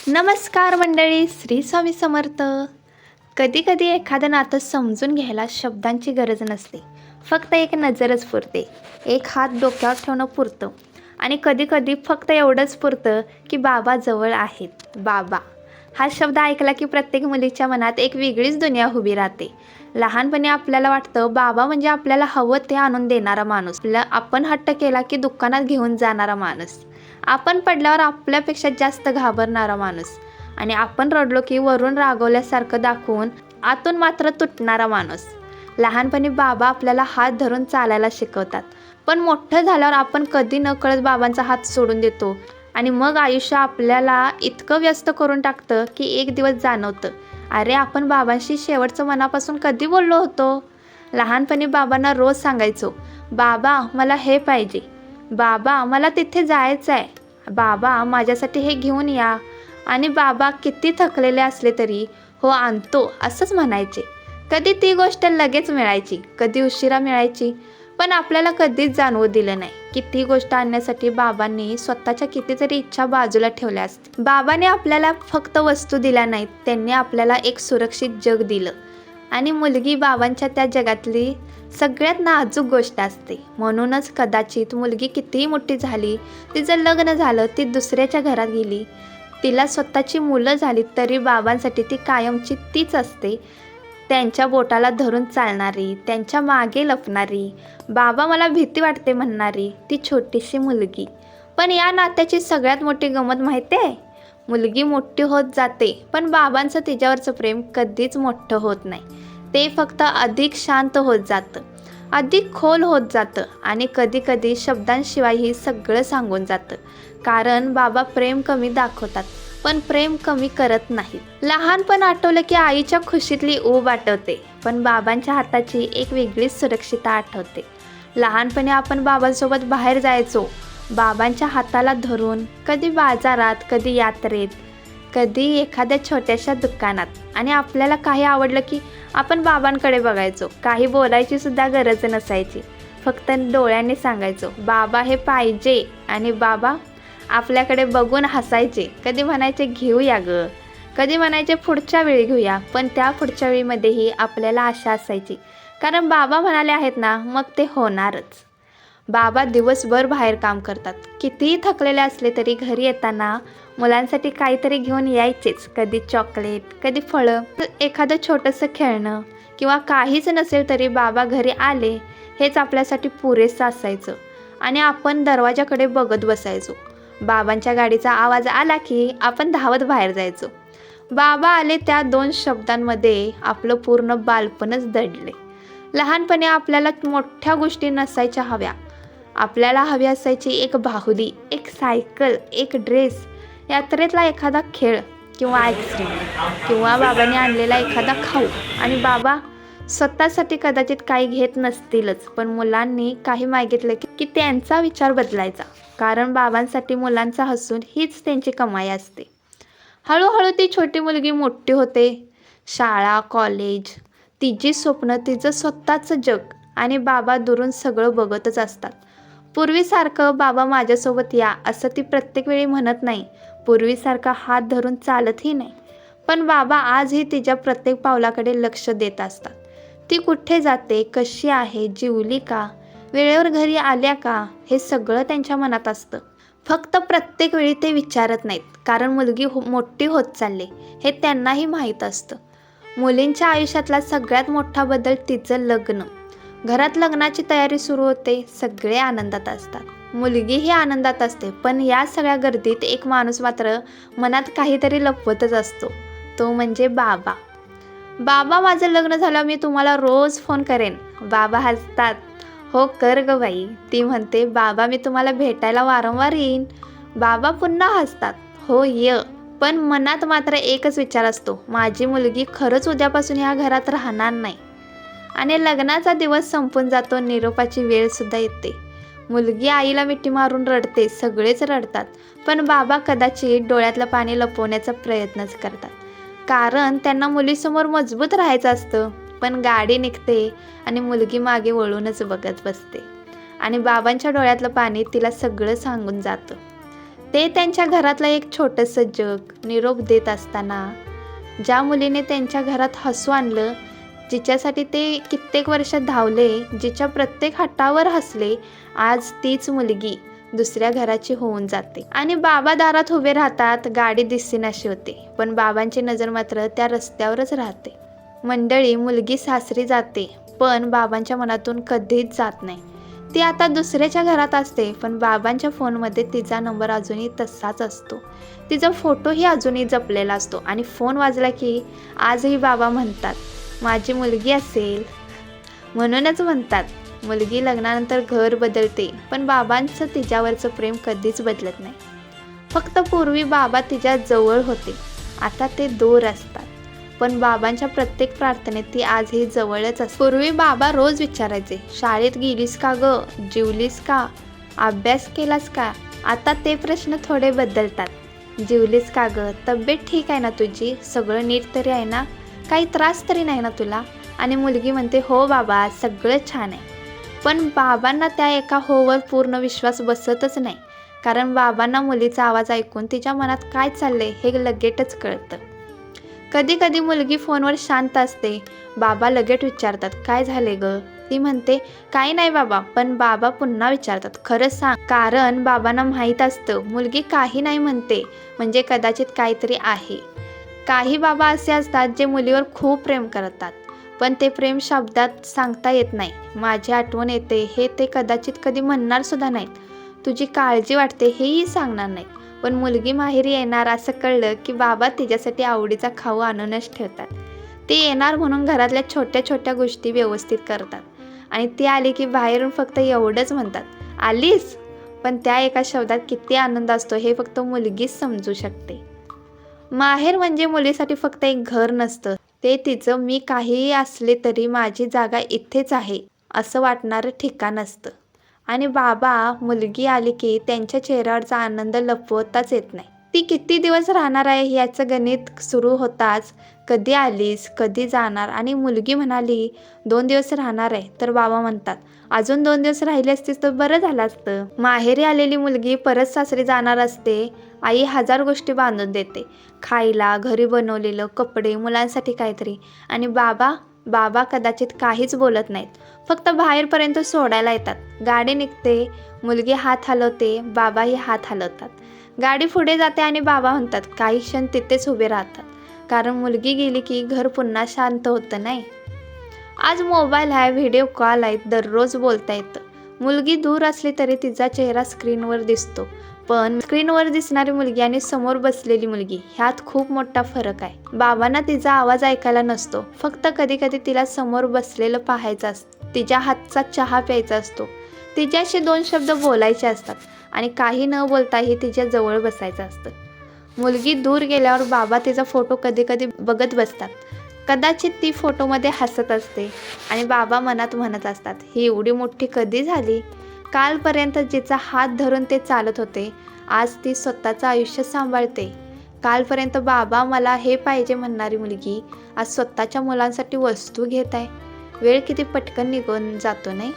नमस्कार मंडळी, श्री स्वामी समर्थ. कधी कधी एखादं नातं समजून घ्यायला शब्दांची गरज नसते, फक्त एक नजरच पुरते, एक हात डोक्यावर ठेवणं पुरतं. आणि कधी कधी फक्त एवढंच पुरतं की बाबा जवळ आहेत. बाबा हा शब्द ऐकला की प्रत्येक मुलीच्या मनात एक वेगळीच दुनिया उभी राहते. लहानपणी आपल्याला वाटतं बाबा म्हणजे आपल्याला हवं ते आणून देणारा माणूस, आपण हट्ट केला की दुकानात घेऊन जाणारा माणूस, आपण पडल्यावर आपल्यापेक्षा जास्त घाबरणारा माणूस, आणि आपण रडलो की वरून रागवल्यासारखं दाखवून आतून मात्र तुटणारा माणूस. लहानपणी बाबा आपल्याला हात धरून चालायला शिकवतात, पण मोठं झाल्यावर आपण कधी नकळत बाबांचा हात सोडून देतो. आणि मग आयुष्य आपल्याला इतकं व्यस्त करून टाकतं की एक दिवस जाणवतं, अरे आपण बाबांशी शेवटचं मनापासून कधी बोललो होतो. लहानपणी बाबांना रोज सांगायचो, बाबा मला हे पाहिजे, बाबा मला तिथे जायचं आहे, बाबा माझ्यासाठी हे घेऊन या. आणि बाबा किती थकलेले असले तरी हो आणतो असंच म्हणायचे. कधी ती गोष्ट लगेच मिळायची, कधी उशिरा मिळायची, पण आपल्याला कधीच जाणवू दिलं नाही की ती गोष्ट आणण्यासाठी बाबांनी स्वतःच्या कितीतरी इच्छा बाजूला ठेवल्या असतील. बाबाने आपल्याला फक्त वस्तू दिल्या नाहीत, त्यांनी आपल्याला एक सुरक्षित जग दिलं. आणि मुलगी बाबांच्या त्या जगातली सगळ्यात नाजूक गोष्ट असते. म्हणूनच कदाचित मुलगी कितीही मोठी झाली, तिचं लग्न झालं, ती दुसऱ्याच्या घरात गेली, तिला स्वतःची मुलं झाली, तरी बाबांसाठी ती कायमची तीच असते. त्यांच्या बोटाला धरून चालणारी, त्यांच्या मागे लपणारी, बाबा मला भीती वाटते म्हणणारी ती छोटीशी मुलगी. पण या नात्याची सगळ्यात मोठी गंमत माहिती आहे, मुलगी मोठी होत जाते पण बाबांचं तिच्यावरचं प्रेम कधीच मोठं होत नाही. ते फक्त अधिक शांत होत जातं, अधिक खोल होत जातं, आणि कधी कधी शब्दांशिवायही सगळं सांगून जातं. कारण बाबा प्रेम कमी दाखवतात पण प्रेम कमी करत नाहीत. लहानपण आठवलं की आईच्या खुशीतली ऊब आठवते, पण बाबांच्या हाताची एक वेगळीच सुरक्षितता आठवते. लहानपणी आपण बाबांसोबत बाहेर जायचो, बाबांच्या हाताला धरून, कधी बाजारात, कधी यात्रेत, कधी एखाद्या छोट्याशा दुकानात. आणि आपल्याला काही आवडलं की आपण बाबांकडे बघायचो, काही बोलायची सुद्धा गरज नसायची, फक्त डोळ्यांनी सांगायचो बाबा हे पाहिजे, आणि बाबा आपल्याकडे बघून हसायचे. कधी म्हणायचे घेऊया ग, कधी म्हणायचे पुढच्या वेळी घेऊया, पण त्या पुढच्या वेळीमध्येही आपल्याला आशा असायची, कारण बाबा म्हणाले आहेत ना, मग ते होणारच. बाबा दिवसभर बाहेर काम करतात, कितीही थकलेले असले तरी घरी येताना मुलांसाठी काहीतरी घेऊन यायचेच. कधी चॉकलेट, कधी फळं, एखादं छोटंसं खेळणं, किंवा काहीच नसेल तरी बाबा घरी आले हेच आपल्यासाठी पुरेसं असायचं. आणि आपण दरवाजाकडे बघत बसायचो. बाबांच्या गाडीचा आवाज आला की आपण धावत बाहेर जायचो. बाबा आले त्या 2 शब्दांमध्ये आपलं पूर्ण बालपणच दडले. लहानपणी आपल्याला मोठ्या गोष्टी नसायच्या हव्या, आपल्याला हवी असायची एक बाहुली, एक सायकल, एक ड्रेस, यात्रेतला एखादा खेळ किंवा आईस्क्रीम, किंवा बाबांनी आणलेला एखादा खाऊ. आणि बाबा स्वतःसाठी कदाचित काही घेत नसतीलच, पण मुलांनी काही मागितलं की त्यांचा विचार बदलायचा, कारण बाबांसाठी मुलांचा हसून हीच त्यांची कमाई असते. हळूहळू ती छोटी मुलगी मोठी होते. शाळा, कॉलेज, तिची स्वप्न, तिचं स्वतःचं जग, आणि बाबा दुरून सगळं बघतच असतात. पूर्वीसारखं बाबा माझ्यासोबत या असं ती प्रत्येक वेळी म्हणत नाही, पूर्वीसारखा हात धरून चालतही नाही, पण बाबा आजही तिच्या प्रत्येक पावलाकडे लक्ष देत असतात. ती कुठे जाते, कशी आहे, जेवली का, वेळेवर घरी आल्या का, हे सगळं त्यांच्या मनात असतं. फक्त प्रत्येक वेळी ते विचारत नाहीत, कारण मुलगी मोठी होत चालली हे त्यांनाही माहीत असतं. मुलींच्या आयुष्यातला सगळ्यात मोठा बदल तिचं लग्न. घरात लग्नाची तयारी सुरू होते, सगळे आनंदात असतात, मुलगीही आनंदात असते, पण या सगळ्या गर्दीत एक माणूस मात्र मनात काहीतरी लपवतच असतो, तो म्हणजे बाबा. बाबा माझं लग्न झालं, मी तुम्हाला रोज फोन करेन. बाबा हसतात, हो कर ग बाई. ती म्हणते, बाबा मी तुम्हाला भेटायला वारंवार येईन. बाबा पुन्हा हसतात, हो ये. पण मनात मात्र एकच विचार असतो, माझी मुलगी खरंच उद्यापासून ह्या घरात राहणार नाही. आणि लग्नाचा दिवस संपून जातो, निरोपाची वेळ सुद्धा येते. मुलगी आईला मिठी मारून रडते, सगळेच रडतात, पण बाबा कदाचित डोळ्यातलं पाणी लपवण्याचा प्रयत्नच करतात, कारण त्यांना मुलीसमोर मजबूत राहायचं असतं. पण गाडी निघते आणि मुलगी मागे वळूनच बघत बसते, आणि बाबांच्या डोळ्यातलं पाणी तिला सगळं सांगून जातं. ते त्यांच्या घरातलं एक छोटंसं जग निरोप देत असताना, ज्या मुलीने त्यांच्या घरात हसू आणलं, जिच्यासाठी ते कित्येक वर्ष धावले, जिच्या प्रत्येक हट्टावर हसले, आज तीच मुलगी दुसऱ्या घराची होऊन जाते. आणि बाबा दारात उभे राहतात, गाडी दिसेनाशी होते, पण बाबांची नजर मात्र त्या रस्त्यावरच राहते. मंडळी, मुलगी सासरी जाते, पण बाबांच्या मनातून कधीच जात नाही. ती आता दुसऱ्याच्या घरात असते, पण बाबांच्या फोनमध्ये तिचा नंबर अजूनही तसाच असतो. तिचा फोटोही अजूनही जपलेला असतो आणि फोन वाजला की आजही बाबा म्हणतात, माझी मुलगी असेल. म्हणूनच म्हणतात, मुलगी लग्नानंतर घर बदलते, पण बाबांचं तिच्यावरचं प्रेम कधीच बदलत नाही. फक्त पूर्वी बाबा तिच्या जवळ होते, आता ते दूर असतात, पण बाबांच्या प्रत्येक प्रार्थनेत ती आजही जवळच असते. पूर्वी बाबा रोज विचारायचे, शाळेत गेलीस का ग, जेवलीस का, अभ्यास केलास का. आता ते प्रश्न थोडे बदलतात, जेवलीस का ग, तब्येत ठीक आहे ना तुझी, सगळं नीट तरी आहे ना, काही त्रास तरी नाही ना तुला. आणि मुलगी म्हणते, हो बाबा, सगळं छान आहे. पण बाबांना त्या एका होवर पूर्ण विश्वास बसतच नाही, कारण बाबांना मुलीचा आवाज ऐकून तिच्या मनात काय चाललंय हे लगेचच कळतं. कधी कधी मुलगी फोनवर शांत असते, बाबा लगेच विचारतात, काय झाले ग. ती म्हणते, काही नाही बाबा. पण बाबा पुन्हा विचारतात, खरंच सांग. कारण बाबांना माहीत असतं, मुलगी काही नाही म्हणते म्हणजे कदाचित काहीतरी आहे. काही बाबा असे असतात जे मुलीवर खूप प्रेम करतात, पण ते प्रेम शब्दात सांगता येत नाही. माझी आठवण येते हे ते कदाचित कधी म्हणणार सुद्धा नाहीत, तुझी काळजी वाटते हेही सांगणार नाहीत. पण मुलगी माहेरी येणार असं कळलं की बाबा तिच्यासाठी आवडीचा खाऊ आणूनच ठेवतात. ती येणार म्हणून घरातल्या छोट्या छोट्या गोष्टी व्यवस्थित करतात, आणि ती आली की बाहेरून फक्त एवढंच म्हणतात, आलीस. पण त्या एका शब्दात किती आनंद असतो हे फक्त मुलगीच समजू शकते. माहेर म्हणजे मुलीसाठी फक्त एक घर नसतं, ते तिचं मी काहीही असले तरी माझी जागा इथेच आहे असं वाटणारं ठिकाण असतं. आणि बाबा मुलगी आली की त्यांच्या चेहऱ्यावरचा आनंद लपवताच येत नाही. ती किती दिवस राहणार आहे याचं गणित सुरू होताच, कधी आलीस, कधी जाणार. आणि मुलगी म्हणाली 2 दिवस राहणार आहे, तर बाबा म्हणतात, अजून 2 दिवस राहिले असतीस तर बरं झालं असतं. माहेरी आलेली मुलगी परत सासरी जाणार असते, आई 1000 गोष्टी बांधून देते, खायला, घरी बनवलेलं, कपडे, मुलांसाठी काहीतरी. आणि बाबा कदाचित काहीच बोलत नाहीत, फक्त बाहेरपर्यंत सोडायला येतात. गाडी निघते, मुलगी हात हलवते, बाबाही हात हलवतात. गाडी पुढे जाते आणि बाबा म्हणतात, काही क्षण तिथेच उभे राहतात, कारण मुलगी गेली की घर पुन्हा शांत होतं नाही. आज मोबाईल आहे, व्हिडिओ कॉल आहेत, दररोज बोलता येतं. मुलगी दूर असली तरी तिचा चेहरा स्क्रीनवर दिसतो, पण स्क्रीनवर दिसणारी मुलगी आणि समोर बसलेली मुलगी ह्यात खूप मोठा फरक आहे. बाबांना तिचा आवाज ऐकायला नसतो, फक्त कधी कधी तिला समोर बसलेलं पाहायचं असतं, तिच्या हातचा चहा प्यायचा असतो, तिच्याशी 2 शब्द बोलायचे असतात, आणि काही न बोलताही तिच्या जवळ बसायचं असतं. मुलगी दूर गेल्यावर बाबा तिचा फोटो कधी कधी बघत बसतात. कदाचित ती फोटोमध्ये हसत असते आणि बाबा मनात म्हणत असतात, ही एवढी मोठी कधी झाली. कालपर्यंत जिचा हात धरून ते चालत होते, आज ती स्वतःचं आयुष्य सांभाळते. कालपर्यंत बाबा मला हे पाहिजे म्हणणारी मुलगी आज स्वतःच्या मुलांसाठी वस्तू घेत आहे. वेळ किती पटकन निघून जातो नाही.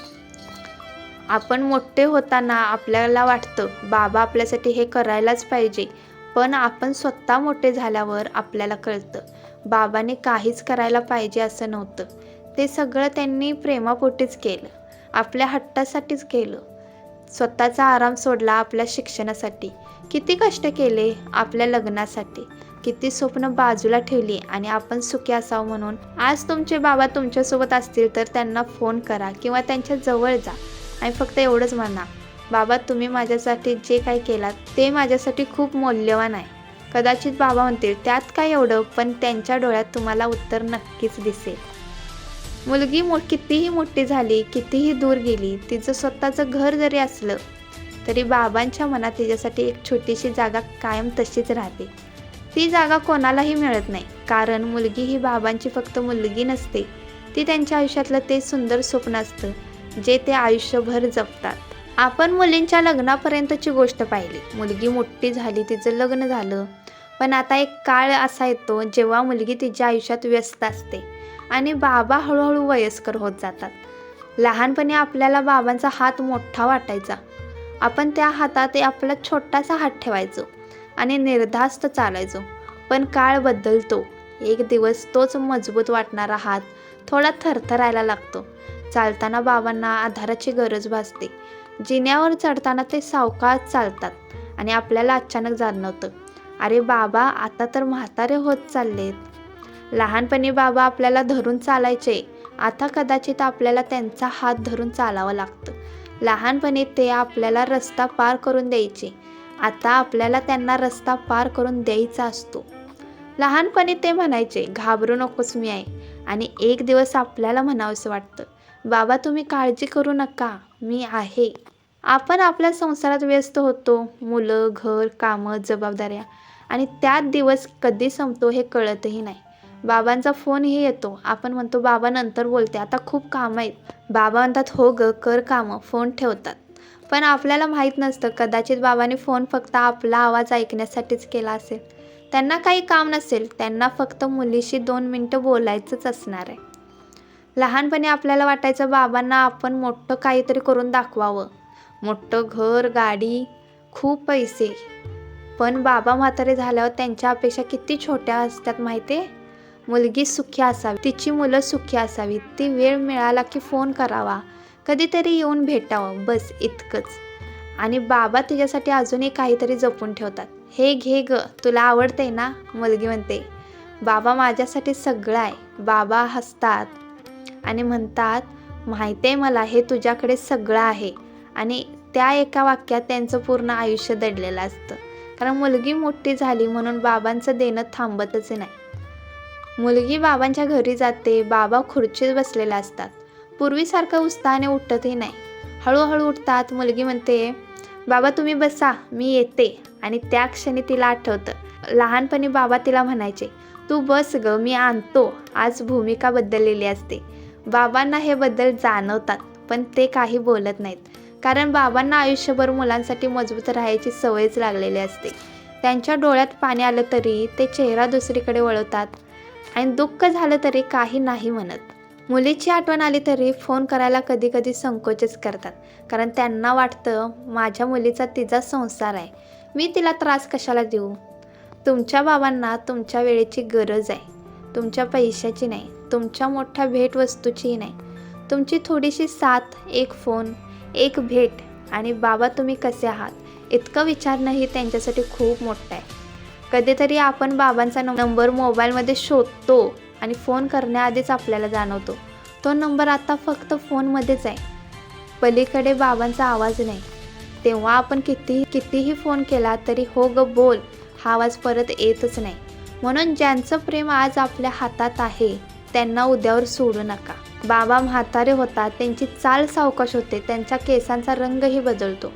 आपण मोठे होताना आपल्याला वाटतं बाबा आपल्यासाठी हे करायलाच पाहिजे, पण आपण स्वतः मोठे झाल्यावर आपल्याला कळतं बाबाने काहीच करायला पाहिजे असं नव्हतं. ते सगळं त्यांनी प्रेमापोटीच केलं, आपल्या हट्टासाठीच केलं. स्वतःचा आराम सोडला आपल्या शिक्षणासाठी, किती कष्ट केले आपल्या लग्नासाठी, किती स्वप्न बाजूला ठेवली, आणि आपण सुखी असावं म्हणून. आज तुमचे बाबा तुमच्यासोबत असतील तर त्यांना फोन करा किंवा त्यांच्या जवळ जा आणि फक्त एवढंच म्हणा, बाबा तुम्ही माझ्यासाठी जे काही केलात ते माझ्यासाठी खूप मौल्यवान आहे. कदाचित बाबा म्हणतील त्यात काय एवढं, पण त्यांच्या डोळ्यात तुम्हाला उत्तर नक्कीच दिसेल. मुलगी कितीही मोठी झाली, कितीही दूर गेली, तिचं स्वतःचं घर जरी असलं तरी बाबांच्या मनात तिच्यासाठी एक छोटीशी जागा कायम तशीच राहते. ती जागा कोणालाही मिळत नाही, कारण मुलगी ही बाबांची फक्त मुलगी नसते, ती त्यांच्या आयुष्यातलं ते सुंदर स्वप्न असतं जे ते आयुष्यभर जपतात. आपण मुलींच्या लग्नापर्यंतची गोष्ट पाहिली, मुलगी मोठी झाली, तिचं लग्न झालं, पण आता एक काळ असा येतो जेव्हा मुलगी तिच्या आयुष्यात व्यस्त असते आणि बाबा हळूहळू वयस्कर होत जातात. लहानपणी आपल्याला बाबांचा हात मोठा वाटायचा, आपण त्या हातात आपला छोटासा हात ठेवायचो आणि निर्धास्त चालायचो. पण काळ बदलतो. एक दिवस तोच मजबूत वाटणारा हात थोडा थरथरायला लागतो. चालताना बाबांना आधाराची गरज भासते. जिन्यावर चढताना ते सावकाश चालतात आणि आपल्याला अचानक जाणवतं, अरे बाबा आता तर म्हातारे होत चाललेत. लहानपणी बाबा आपल्याला धरून चालायचे, आता कदाचित आपल्याला त्यांचा हात धरून चालावं लागतं. लहानपणी ते आपल्याला रस्ता पार करून द्यायचे, आता आपल्याला त्यांना रस्ता पार करून द्यायचा असतो. लहानपणी ते म्हणायचे, घाबरू नकोस मी आहे, आणि एक दिवस आपल्याला म्हणावंसं वाटतं, बाबा तुम्ही काळजी करू नका, मी आहे. आपण आपल्या संसारात व्यस्त होतो, मुलं, घर, कामं, जबाबदाऱ्या, आणि त्यात दिवस कधी संपतो हे कळतही नाही. बाबांचा फोनही येतो, आपण म्हणतो बाबा नंतर बोलते, आता खूप कामं आहेत. बाबा म्हणतात हो ग कर कामं, फोन ठेवतात. पण आपल्याला माहीत नसतं, कदाचित बाबांनी फोन फक्त आपला आवाज ऐकण्यासाठीच केला असेल. त्यांना काही काम नसेल, त्यांना फक्त मुलीशी 2 मिनटं बोलायचंच असणार आहे. लहानपणी आपल्याला वाटायचं बाबांना आपण मोठं काहीतरी करून दाखवावं, मोठं घर, गाडी, खूप पैसे. पण बाबा म्हातारे झाल्यावर त्यांच्या अपेक्षा किती छोट्या असतात माहिती आहे? मुलगी सुखी असावी, तिची मुलं सुखी असावीत, ती वेळ मिळाला की फोन करावा, कधीतरी येऊन भेटावं, बस इतकंच. आणि बाबा तिच्यासाठी अजूनही काहीतरी जपून ठेवतात. हे घे ग, तुला आवडते ना, मुलगी म्हणते. बाबा माझ्यासाठी सगळं आहे. बाबा हसतात आणि म्हणतात, माहिती आहे मला हे तुझ्याकडे सगळं आहे. आणि त्या एका वाक्यात त्यांचं पूर्ण आयुष्य दडलेलं असतं. कारण मुलगी मोठी झाली म्हणून बाबांचं देणं थांबतच नाही. मुलगी बाबांच्या घरी जाते, बाबा खुर्चीत बसलेले असतात. पूर्वीसारखं उत्साहाने उठतही नाही, हळूहळू उठतात. मुलगी म्हणते, बाबा तुम्ही बसा, मी येते. आणि त्या क्षणी तिला आठवतं, लहानपणी बाबा तिला म्हणायचे, तू बस ग, मी आणतो. आज भूमिका बदललेली असते. बाबांना हे बदल जाणवतात, पण ते काही बोलत नाहीत. कारण बाबांना आयुष्यभर मुलांसाठी मजबूत राहायची सवयच लागलेली असते. त्यांच्या डोळ्यात पाणी आलं तरी ते चेहरा दुसरीकडे वळवतात आणि दुःख झालं तरी काही नाही म्हणत. मुलीची आठवण आली तरी फोन करायला कधी कधी संकोचच करतात. कारण त्यांना वाटतं, माझ्या मुलीचा तिचा संसार आहे, मी तिला त्रास कशाला देऊ. तुमच्या बाबांना तुमच्या वेळेची गरज आहे, तुमच्या पैशाची नाही, तुमच्या मोठ्या भेटवस्तूचीही नाही. तुमची थोडीशी साथ, एक फोन, एक भेट, आणि बाबा तुम्ही कसे आहात इतकं विचारणंही त्यांच्यासाठी खूप मोठं आहे. कधीतरी आपण बाबांचा नंबर मोबाईलमध्ये शोधतो आणि फोन करण्याआधीच आपल्याला जाणवतो, तो नंबर आता फक्त फोनमध्येच आहे, पलीकडे बाबांचा आवाज नाही. तेव्हा आपण कितीही फोन केला तरी हो ग बोल हा आवाज परत येतच नाही. म्हणून ज्यांचं प्रेम आज आपल्या हातात आहे त्यांना उद्यावर सोडू नका. बाबा म्हातारे होतात, त्यांची चाल सावकाश होते, त्यांच्या केसांचा रंगही बदलतो,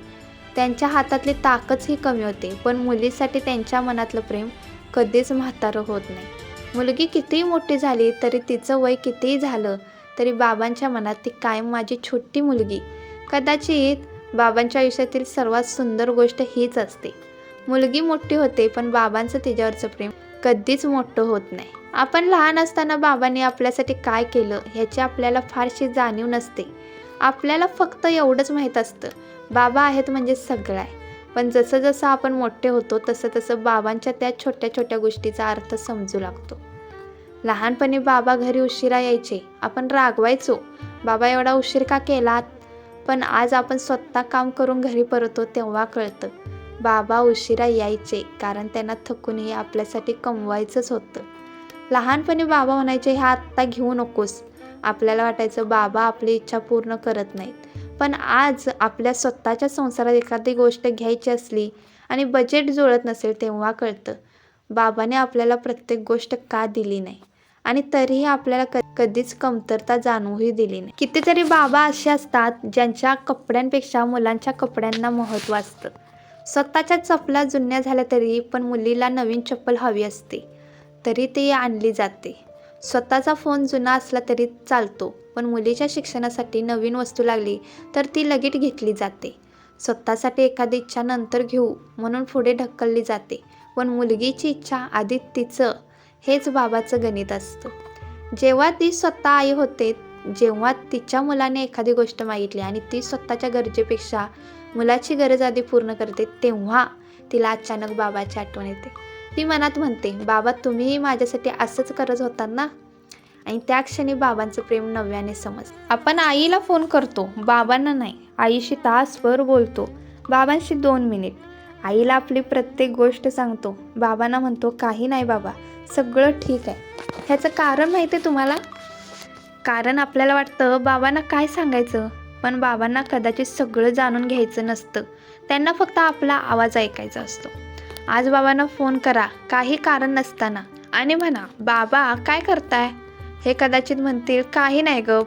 त्यांच्या हातातली ताकदही कमी होते. पण मुलीसाठी त्यांच्या मनातलं प्रेम कधीच म्हातारं होत नाही. मुलगी कितीही मोठी झाली तरी, तिचं वय कितीही झालं तरी, बाबांच्या मनात ती कायम माझी छोटी मुलगी. कदाचित बाबांच्या आयुष्यातील सर्वात सुंदर गोष्ट हीच असते. मुलगी मोठी होते पण बाबांचं तिच्यावरचं प्रेम कधीच मोठं होत नाही. आपण लहान असताना बाबांनी आपल्यासाठी काय केलं ह्याची आपल्याला फारशी जाणीव नसते. आपल्याला फक्त एवढंच माहीत असतं, बाबा आहेत म्हणजे सगळं आहे. पण जसं जसं आपण मोठे होतो तसं तसं बाबांच्या त्या छोट्या छोट्या गोष्टीचा अर्थ समजू लागतो. लहानपणी बाबा घरी उशिरा यायचे, आपण रागवायचो, बाबा एवढा उशीर का केलात. पण आज आपण स्वतः काम करून घरी परततो तेव्हा कळतं, बाबा उशिरा यायचे कारण त्यांना थकूनही आपल्यासाठी कमवायचंच होतं. लहानपणी बाबा म्हणायचे, हे आत्ता घेऊ नकोस. आपल्याला वाटायचं बाबा आपली इच्छा पूर्ण करत नाहीत. पण आज आपल्या स्वतःच्या संसारात एखादी गोष्ट घ्यायची असली आणि बजेट जुळत नसेल तेव्हा कळतं, बाबाने आपल्याला प्रत्येक गोष्ट का दिली नाही, आणि तरीही आपल्याला कधीच कमतरता जाणवूही दिली नाही. कितीतरी बाबा असे असतात ज्यांच्या कपड्यांपेक्षा मुलांच्या कपड्यांना महत्त्व असतं. स्वतःच्या चपला जुन्या झाल्या तरी पण मुलीला नवीन चप्पल हवी असते तरी ती आणली जाते. स्वतःचा फोन जुना असला तरी चालतो, पण मुलीच्या शिक्षणासाठी नवीन वस्तू लागली तर ती लगेच घेतली जाते. स्वतःसाठी एखादी इच्छा नंतर घेऊ म्हणून पुढे ढकलली जाते, पण मुलगीची इच्छा आधी तिचं, हेच बाबाचं गणित असतं. जेव्हा ती स्वतः आई होते, जेव्हा तिच्या मुलाने एखादी गोष्ट मागितली आणि ती स्वतःच्या गरजेपेक्षा मुलाची गरज आधी पूर्ण करते तेव्हा तिला अचानक बाबाची आठवण येते. ती मनात म्हणते, बाबा तुम्हीही माझ्यासाठी असंच करत होतात ना. आणि त्या क्षणी बाबांचं प्रेम नव्याने समजतं. आपण आईला फोन करतो, बाबांना नाही. आईशी तासभर बोलतो, बाबांशी 2 मिनिट. आईला आपली प्रत्येक गोष्ट सांगतो, बाबांना म्हणतो काही नाही बाबा, सगळं ठीक आहे. ह्याचं कारण माहिती आहे तुम्हाला? कारण आपल्याला वाटतं बाबांना काय सांगायचं, पण बाबांना कदाचित सगळं जाणून घ्यायचं नसतं. त्यांना फक्त आपला आवाज ऐकायचा असतो. आज बाबांना फोन करा काही कारण नसताना आणि म्हणा, बाबा काय करताय? हे कदाचित म्हणतील काही नाही ग.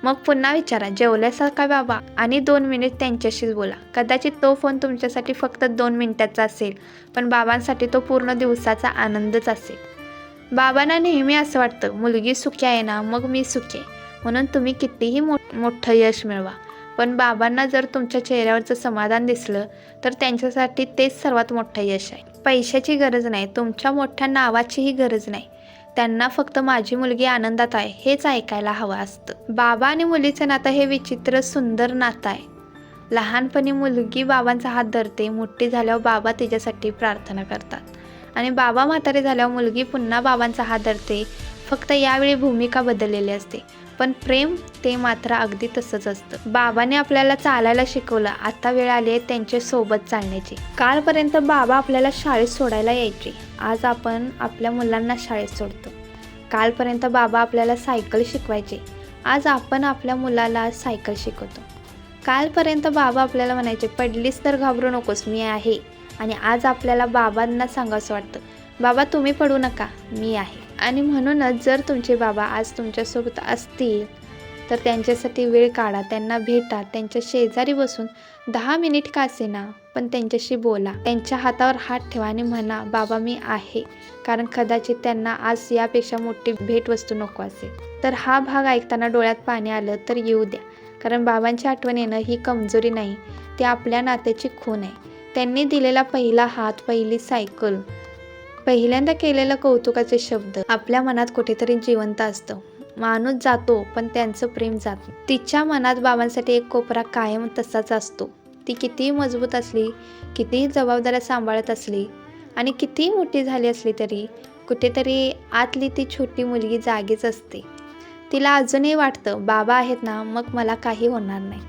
मग पुन्हा विचारा, जेवल्यासा काय बाबा? आणि 2 मिनिट त्यांच्याशीच बोला. कदाचित तो फोन तुमच्यासाठी फक्त 2 मिनिटाचा असेल, पण बाबांसाठी तो पूर्ण दिवसाचा आनंदच असेल. बाबांना नेहमी असं वाटतं, मुलगी सुखी आहे ना, मग मी सुखी आहे. म्हणून तुम्ही कितीही मोठं यश मिळवा, पण बाबांना जर तुमच्या चेहऱ्यावरचं समाधान दिसलं तर त्यांच्यासाठी तेच सर्वात मोठं यश आहे. पैशाची गरज नाही, तुमच्या मोठ्या नावाचीही गरज नाही. त्यांना फक्त माझी मुलगी आनंदात आहे हेच ऐकायला हवं असतं. बाबा आणि मुलीचं नातं हे विचित्र सुंदर नातं आहे. लहानपणी मुलगी बाबांचा हात धरते, मोठी झाल्यावर बाबा तिच्यासाठी प्रार्थना करतात आणि बाबा म्हातारे झाल्यावर मुलगी पुन्हा बाबांचा हात धरते. फक्त यावेळी भूमिका बदललेली असते, पण प्रेम ते मात्र अगदी तसंच असतं. बाबाने आपल्याला चालायला शिकवलं, आता वेळ आली आहे त्यांच्या सोबत चालण्याची. कालपर्यंत बाबा आपल्याला शाळेत सोडायला यायचे, आज आपण आपल्या मुलांना शाळेत सोडतो. कालपर्यंत बाबा आपल्याला सायकल शिकवायचे, आज आपण आपल्या मुलाला सायकल शिकवतो. कालपर्यंत बाबा आपल्याला म्हणायचे, पडलीस तर घाबरू नकोस मी आहे, आणि आज आपल्याला बाबांना सांगावंसं वाटतं, बाबा तुम्ही पडू नका मी आहे. आणि म्हणूनच जर तुमचे बाबा आज तुमच्यासोबत असतील तर त्यांच्यासाठी वेळ काढा, त्यांना भेटा, त्यांच्या शेजारी बसून 10 मिनिट का असेना पण त्यांच्याशी बोला. त्यांच्या हातावर हात ठेवा आणि म्हणा, बाबा मी आहे. कारण कदाचित त्यांना आज यापेक्षा मोठी भेटवस्तू नको असेल. तर हा भाग ऐकताना डोळ्यात पाणी आलं तर येऊ द्या, कारण बाबांची आठवण येणं ही कमजोरी नाही, ती आपल्या नात्याची खूण आहे. त्यांनी दिलेला पहिला हात, पहिली सायकल, पहिल्यांदा केलेलं कौतुकाचे शब्द आपल्या मनात कुठेतरी जिवंत असतं. माणूस जातो पण त्यांचं प्रेम जात नाही. तिच्या मनात बाबांसाठी एक कोपरा कायम तसाच असतो. ती कितीही मजबूत असली, कितीही जबाबदाऱ्या सांभाळत असली आणि कितीही मोठी झाली असली तरी कुठेतरी आतली ती छोटी मुलगी जागीच असते. तिला अजूनही वाटतं, बाबा आहेत ना, मग मला काही होणार नाही.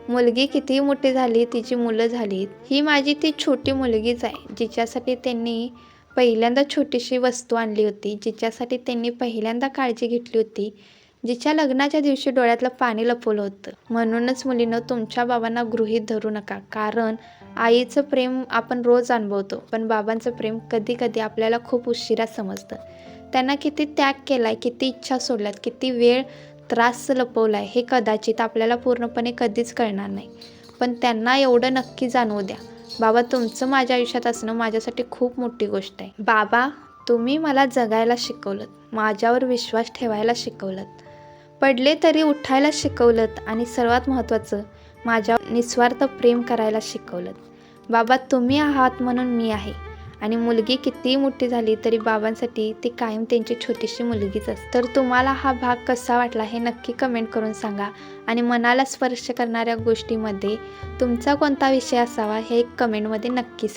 मुलगी कितीही मोठी झाली, तिची मुलं झालीत, ही माझी ती छोटी मुलगीच आहे, जिच्यासाठी त्यांनी पहिल्यांदा छोटीशी वस्तू आणली होती, जिच्यासाठी त्यांनी पहिल्यांदा काळजी घेतली होती, जिच्या लग्नाच्या दिवशी डोळ्यातलं पाणी लपवलं होतं. म्हणूनच मुलीनं तुमच्या बाबांना गृहीत धरू नका, कारण आईचं प्रेम आपण रोज अनुभवतो, पण बाबांचं प्रेम कधी कधी आपल्याला खूप उशिरा समजतं. त्यांना किती त्याग केलाय, किती इच्छा सोडल्यात, किती वेळ त्रास लपवलाय हे कदाचित आपल्याला पूर्णपणे कधीच कळणार नाही, पण त्यांना एवढं नक्की जाणवू द्या, बाबा तुमचं माझ्या आयुष्यात असणं माझ्यासाठी खूप मोठी गोष्ट आहे. बाबा तुम्ही मला जगायला शिकवलत, माझ्यावर विश्वास ठेवायला शिकवलत, पडले तरी उठायला शिकवलत आणि सर्वात महत्त्वाचं माझ्यावर निस्वार्थ प्रेम करायला शिकवलत. बाबा तुम्ही आहात म्हणून मी आहे. आणि मुलगी कितीही मोठी झाली तरी बाबांसाठी ती कायम त्यांची छोटीशी मुलगीच असते. तर तुम्हाला हा भाग कसा वाटला हे नक्की कमेंट करून सांगा आणि मनाला स्पर्श करणाऱ्या गोष्टीमध्ये तुमचा कोणता विषय असावा हे कमेंटमध्ये नक्की सांगा.